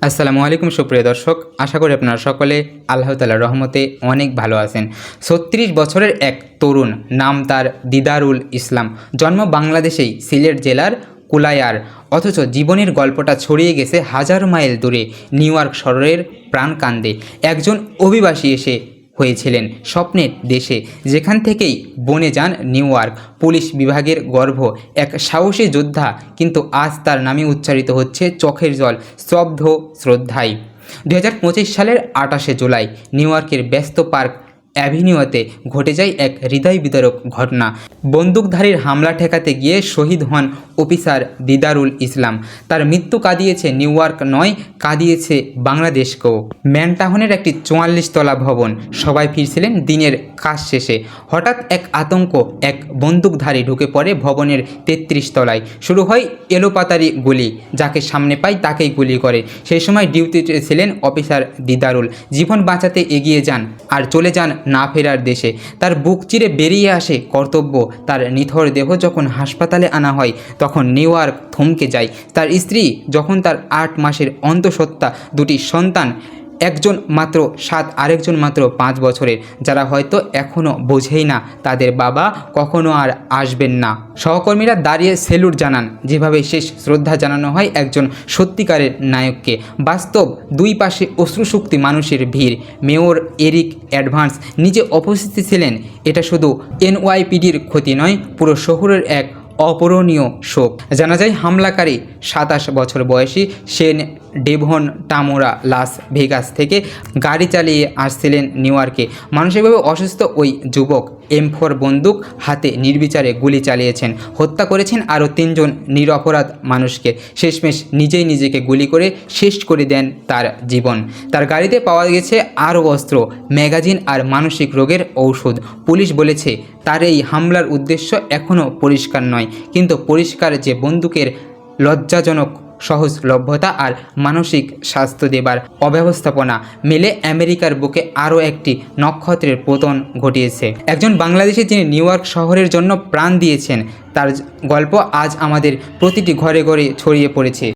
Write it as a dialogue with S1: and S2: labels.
S1: আসসালামু আলাইকুম সুপ্রিয় দর্শক, আশা করি আপনারা সকলে আল্লাহ তাআলার রহমতে অনেক ভালো আছেন। ৩৬ বছরের এক তরুণ, নাম তার দিদারুল ইসলাম। জন্ম বাংলাদেশেই সিলেট জেলার কুলায়ার, অথচ জীবনের গল্পটা ছড়িয়ে গেছে হাজার মাইল দূরে নিউ ইয়র্ক শহরের প্রাণকান্দে। একজন অভিবাসী এসে হয়েছিলেন স্বপ্নের দেশে, যেখান থেকেই বনে যান নিউ ইয়র্ক। পুলিশ বিভাগের গর্ব, এক সাহসী যোদ্ধা, কিন্তু আজ তার নামে উচ্চারিত হচ্ছে চোখের জল, স্তব্ধ শ্রদ্ধায়। 2025 সালের 28শে জুলাই নিউ ইয়র্কের ব্যস্ত পার্ক অ্যাভিনিউতে ঘটে যায় এক হৃদয় বিদারক ঘটনা। বন্দুকধারীর হামলা ঠেকাতে গিয়ে শহীদ হন অফিসার দিদারুল ইসলাম। তার মৃত্যু কাঁদিয়েছে নিউ ইয়র্ক নয়, কাঁদিয়েছে বাংলাদেশকেও। ম্যানটাউনের একটি 44 তলা ভবন, সবাই ফিরছিলেন দিনের কাজ শেষে। হঠাৎ এক আতঙ্ক, এক বন্দুকধারী ঢুকে পড়ে ভবনের 33 তলায়। শুরু হয় এলোপাতারি গুলি, যাকে সামনে পায় তাকেই গুলি করে। সেই সময় ডিউটিতে ছিলেন অফিসার দিদারুল। জীবন বাঁচাতে এগিয়ে যান আর চলে যান না ফেরার দেশে। তার বুক চিরে বেরিয়ে আসে কর্তব্য। তার নিথর দেহ যখন হাসপাতালে আনা হয়, তখন নিউ ইয়র্ক থমকে যায়। তার স্ত্রী, যখন তার 8 মাসের অন্তঃসত্ত্বা, 2টি সন্তান, একজন মাত্র 7, আরেকজন মাত্র 5 বছরের, যারা হয়তো এখনও বোঝেই না তাদের বাবা কখনো আর আসবেন না। সহকর্মীরা দাঁড়িয়ে সেলুট জানান, যেভাবে শেষ শ্রদ্ধা জানানো হয় একজন সত্যিকারের নায়ককে। বাস্তব, দুই পাশে অশ্রুশক্তি মানুষের ভিড়। মেয়র এরিক অ্যাডভান্স নিজে উপস্থিত ছিলেন। এটা শুধু এনওয়াইপিডির ক্ষতি নয়, পুরো শহরের এক অপূরণীয় শোক। জানা যায় হামলাকারী 27 বছর বয়সী শেন ডেভন টামোরা লাস ভেগাস থেকে গাড়ি চালিয়ে আসছিলেন নিউ ইয়র্কে। মানসিকভাবে অসুস্থ ওই যুবক M4 বন্দুক হাতে নির্বিচারে গুলি চালিয়েছেন, হত্যা করেছেন আরও 3 জন নিরপরাধ মানুষকে। শেষমেশ নিজেই নিজেকে গুলি করে শেষ করে দেন তার জীবন। তার গাড়িতে পাওয়া গেছে আরও অস্ত্র, ম্যাগাজিন আর মানসিক রোগের ঔষধ। পুলিশ বলেছে তার এই হামলার উদ্দেশ্য এখনও পরিষ্কার নয়, কিন্তু পরিষ্কার যে বন্দুকের লজ্জাজনক সহজলভ্যতা আর মানসিক স্বাস্থ্য দেবার অব্যবস্থাপনা মেলে আমেরিকার বুকে আরও একটি নক্ষত্রের পতন ঘটিয়েছে। একজন বাংলাদেশি যিনি নিউ ইয়র্ক শহরের জন্য প্রাণ দিয়েছেন, তার গল্প আজ আমাদের প্রতিটি ঘরে ঘরে ছড়িয়ে পড়েছে।